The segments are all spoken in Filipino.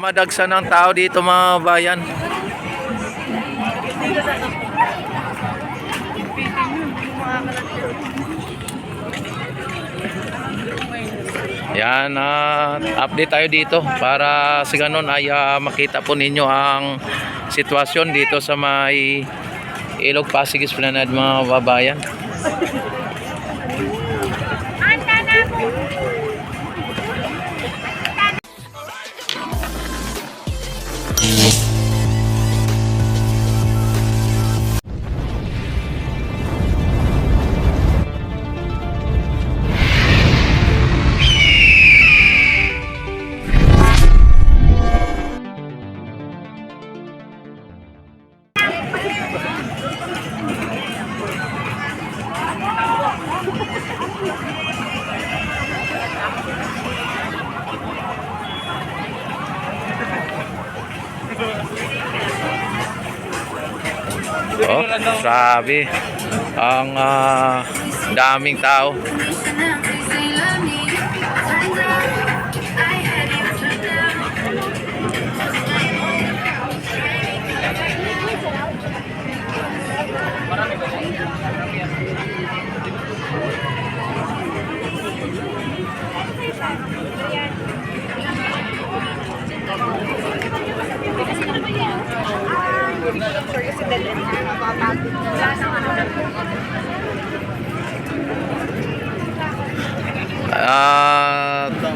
Madagsa ng tao dito mga bayan. Yan, update tayo dito para sa ganun ay makita po ninyo ang sitwasyon dito sa may Ilog Pasig Esplanade mga babayan. Oh, grabe ang daming tao.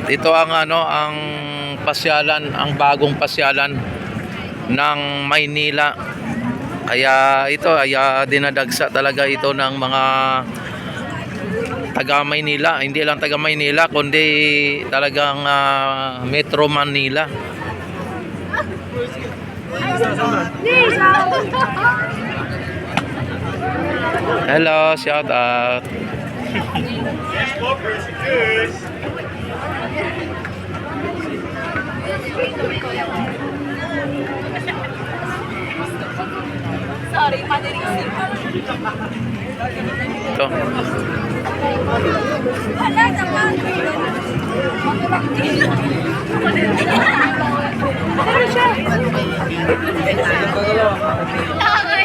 Ito ang ang pasyalan, ang bagong pasyalan ng Maynila. Kaya ito ay dinadagsa talaga ito ng mga taga Maynila, hindi lang taga Maynila kundi talagang Metro Manila. Hello, shout out. Sorry, madirisip. Ito. Wala naman.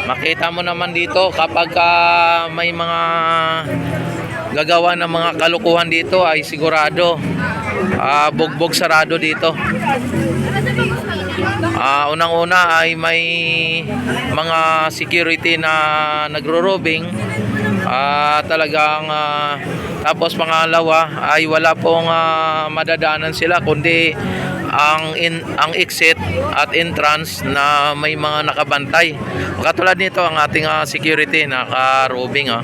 Makita mo naman dito kapag may mga gagawa ng mga kalukuhan dito ay sigurado bugbog sarado dito. Unang-una ay may mga security na nagro-robbing, talagang tapos pangalawa ay wala pong madadaanan sila kundi ang exit at entrance na may mga nakabantay. Katulad nito ang ating security naka-robbing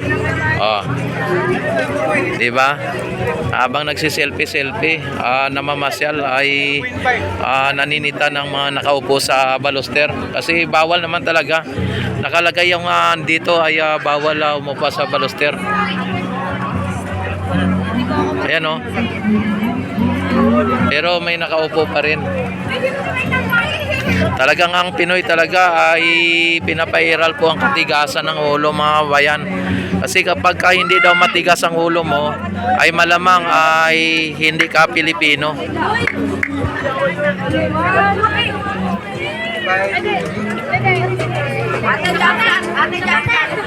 diba? Habang nagsiselfie namamasyal ay naninita ng mga nakaupo sa baluster kasi bawal naman talaga, nakalagay yung dito ay bawal umupo sa baluster. Ayan o, pero may nakaupo pa rin. Talagang ang Pinoy talaga ay pinapairal po ang katigasan ng ulo mga bayan. Kasi kapag hindi daw matigas ang ulo mo, ay malamang ay hindi ka Pilipino.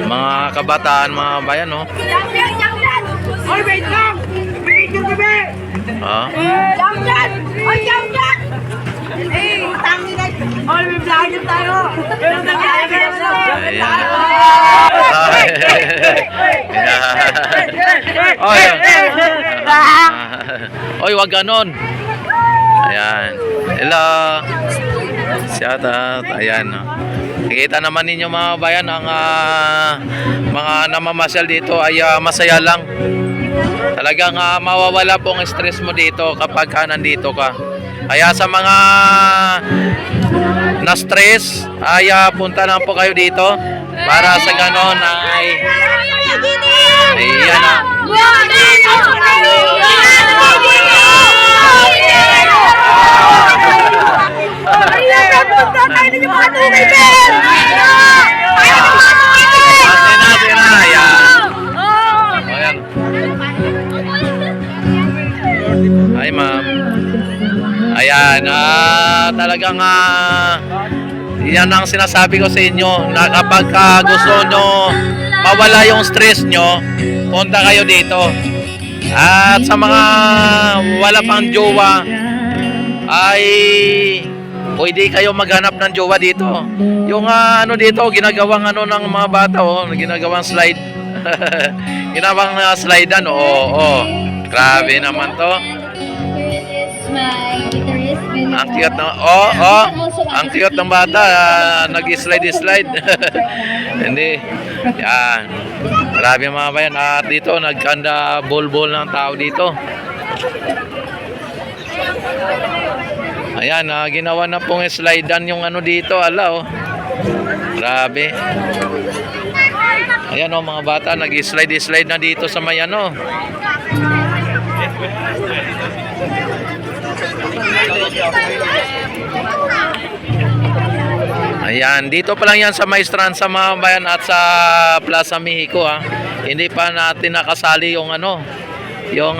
Mga kabataan, mga bayan, no? Oy, wait lang! Bigyan kami! Jamjan! Oy, Jamjan! Eh, tangi na! Oy, may vlogger tayo! Pero nag-vlogger Oy, wag ganon. Ayan. Hello. Shout out. Ayan. Nakikita naman ninyo mga bayan ang mga namamasyal dito ay masaya lang. Talagang mawawala po ang stress mo dito kapag nandito ka. Kaya sa mga na-stress ay punta lang po kayo dito para sa ganon ay ayan Ayan, talaga talagang yan ang sinasabi ko sa inyo na kapag gusto nyo mawala yung stress nyo, punta kayo dito. At sa mga wala pang jowa ay pwede kayo maghanap ng jowa dito. Yung ano dito, ginagawang ano ng mga bata, ginagawang slide. Ginawang slidean, grabe naman to. Ang cute ng ang cute ng bata, nag-slide. Hindi. Yan. Grabe mga bayan. At dito nagkanda bol-bol ng tao dito. Ayan, ginawa na pong slidean yung ano dito, grabe. Ayan mga bata, nag-slide na dito sa may ano. Ayan, dito pa lang yan sa Maestran sa mga bayan at sa Plaza Mexico Hindi pa natin nakasali yung ano, yung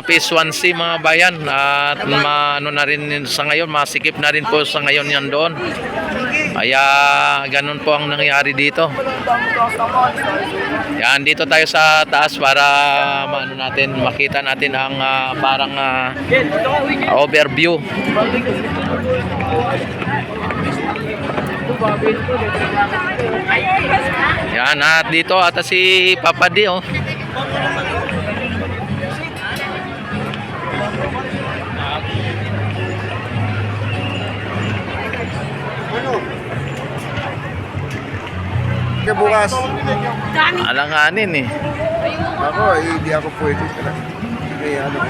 Phase 1C mga bayan at ano na rin sa ngayon, masikip na rin po sa ngayon yan doon. Kaya ganun po ang nangyari dito. Yan, dito tayo sa taas para makita natin ang parang overview. Yan, at dito ata si Papa D, Bukas. Alanganin Ako, hindi ako pwede.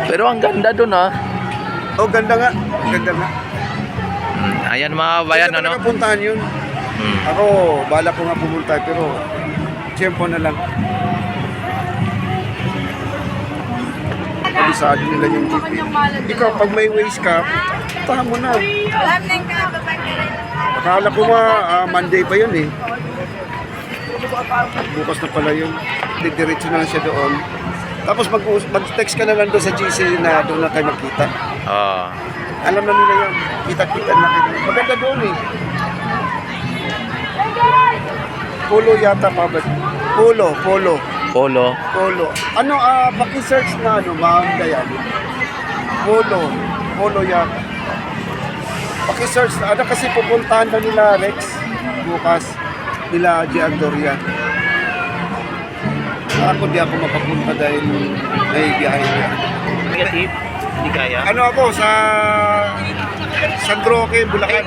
Pero ang ganda dun Ganda nga. Ganda nga. Ayan mga bayan, Hindi ko puntahan yun. Ako, bala ko nga pumunta, pero tiyempo na lang. Kabisado nila yung tipi. Ikaw, pag may waste ka, puntahan mo na. Akala ko Monday pa yun Bukas na pala yun. Diretso na lang siya doon. Tapos mag-text ka na lang doon sa GC na doon na tayo magkita. Alam na nila yan. Kita-kita na kayo. Maganda doon Polo yata pa ba? Polo. Ano, paki-search na ma'am Dayan. Polo yata. Paki-search na. Kasi pupuntahan na nila Rex bukas. Nila Gian Dorian. Ako di ako makapunta dahil may biyahe niya. Negative? Hindi kaya? Ano ako sa San Roque, Bulacan.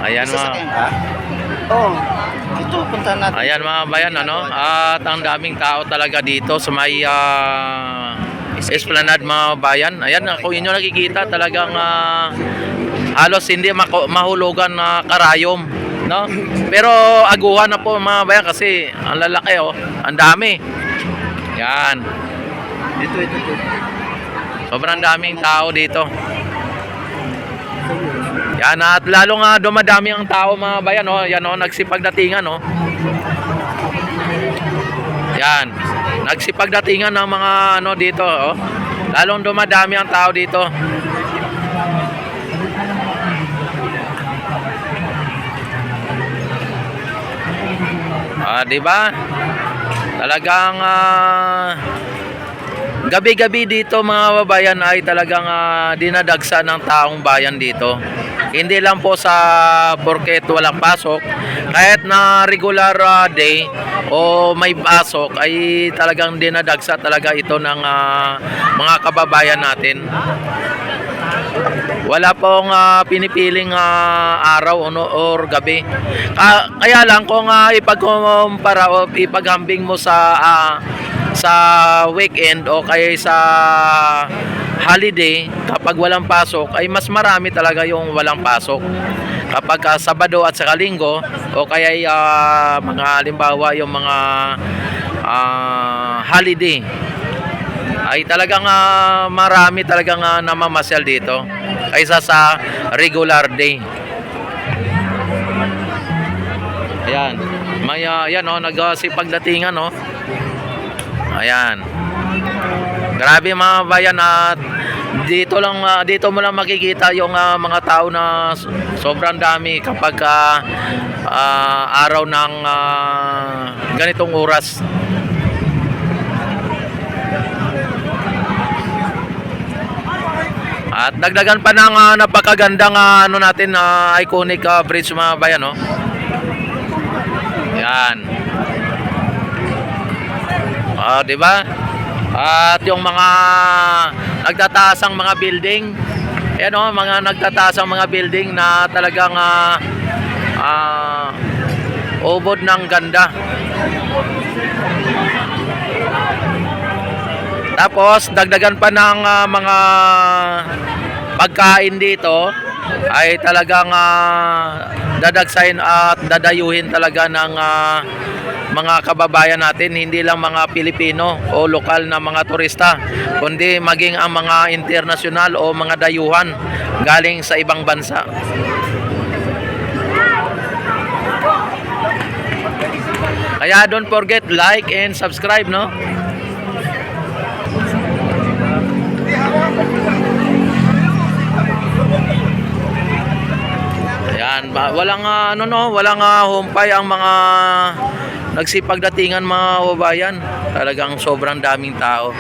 Ayan mga Ito, puntahan natin. Ayan mga bayan, at ang daming tao talaga dito sa may Esplanade mga bayan. Ayan, kung inyo nakikita talagang halos hindi mahulugan na karayom, pero aguhan na po mga bayan kasi ang lalaki ang dami. Yan. Ito. Sobrang daming tao dito. Yan, at lalo nga dumadami ang tao mga bayan, yan nagsipagdatingan Yan, nagsipagdatingan ng mga dito lalong dumadami ang tao dito. Di ba? Talagang gabi-gabi dito mga babayan ay talagang dinadagsa ng taong bayan dito. Hindi lang po sa porket walang pasok, kahit na regular day o may pasok ay talagang dinadagsa talaga ito ng mga kababayan natin. Wala pong pinipiling araw or gabi. Kaya lang kung ipagkumpara o ipaghambing mo sa weekend o kaya sa holiday, kapag walang pasok ay mas marami talaga yung walang pasok. Kapag Sabado at saka Linggo o kaya mga halimbawa yung mga holiday ay talagang marami talagang namamasyal dito kaysa sa regular day. Ayan. May ayan nagsipagdatingan Ayan. Grabe mga bayan, at dito mo lang makikita yung mga tao na sobrang dami kapag araw ng ganitong oras. At dagdagan pa ng napakagandang natin iconic bridge mga bayan, no? Yan. Di ba? At yung mga nagtataasang mga building, ayan, no, mga nagtataasang mga building na talagang ubod ng ganda. Tapos dagdagan pa ng mga pagkain dito ay talagang dadagsayin at dadayuhin talaga ng mga kababayan natin, hindi lang mga Pilipino o lokal na mga turista, kundi maging ang mga internasyonal o mga dayuhan galing sa ibang bansa. Kaya don't forget like and subscribe, no? Ayan, walang walang humpay ang mga nagsipagdatingan mga kababayan. Talagang sobrang daming tao.